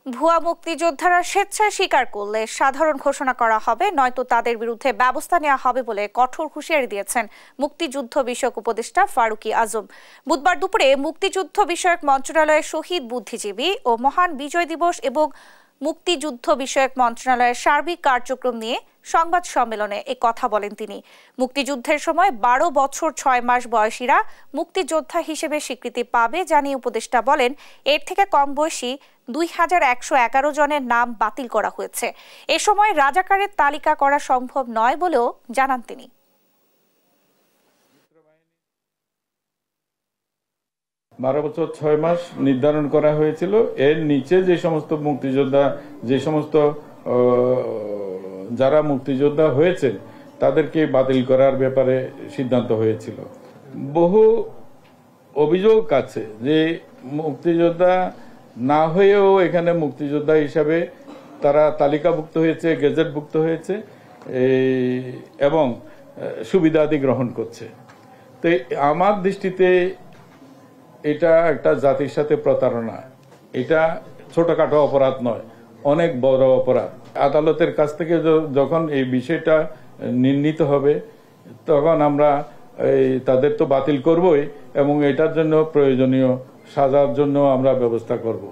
ভুয়া মুক্তিযোদ্ধারা স্বেচ্ছায় স্বীকার করলে সাধারণ ঘোষণা করা হবে, নয়তো তাদের বিরুদ্ধে ব্যবস্থা নেওয়া হবে বলে কঠোর হুঁশিয়ারি দিয়েছেন মুক্তিযুদ্ধ বিষয়ক উপদেষ্টা ফারুকী আজম। বুধবার দুপুরে মুক্তিযুদ্ধ বিষয়ক মন্ত্রণালয়ের শহীদ বুদ্ধিজীবী ও মহান বিজয় দিবস এবং মুক্তিযুদ্ধ বিষয়ক মন্ত্রণালয়ের সার্বিক কার্যক্রম নিয়ে সংবাদ সম্মেলনে এ কথা বলেন তিনি। মুক্তিযুদ্ধের সময় 12 বছর 6 মাস বয়সীরা মুক্তিযোদ্ধা হিসেবে স্বীকৃতি পাবে জানিয়ে উপদেষ্টা বলেন, এর থেকে কম বয়সী 2111 জনের নাম বাতিল করা হয়েছে। এ সময় রাজাকারের তালিকা করা সম্ভব নয় বলেও জানান তিনি। 12 বছর 6 মাস নির্ধারণ করা হয়েছিল। এর নিচে যে সমস্ত মুক্তিযোদ্ধা, যে সমস্ত যারা মুক্তিযোদ্ধা হয়েছে তাদেরকে বাতিল করার ব্যাপারে সিদ্ধান্ত হয়েছিল। বহু অভিযোগ আছে যে মুক্তিযোদ্ধা না হয়েও এখানে মুক্তিযোদ্ধা হিসাবে তারা তালিকাভুক্ত হয়েছে, গেজেটভুক্ত হয়েছে এবং সুবিধাদি গ্রহণ করছে। তো আমার দৃষ্টিতে এটা একটা জাতির সাথে প্রতারণা। এটা ছোটখাটো অপরাধ নয়, অনেক বড় অপরাধ। আদালতের কাছ থেকে যখন এই বিষয়টা নির্ণীত হবে তখন আমরা তাদের তো বাতিল করবই এবং এটার জন্য প্রয়োজনীয় সাজার জন্য আমরা ব্যবস্থা করব।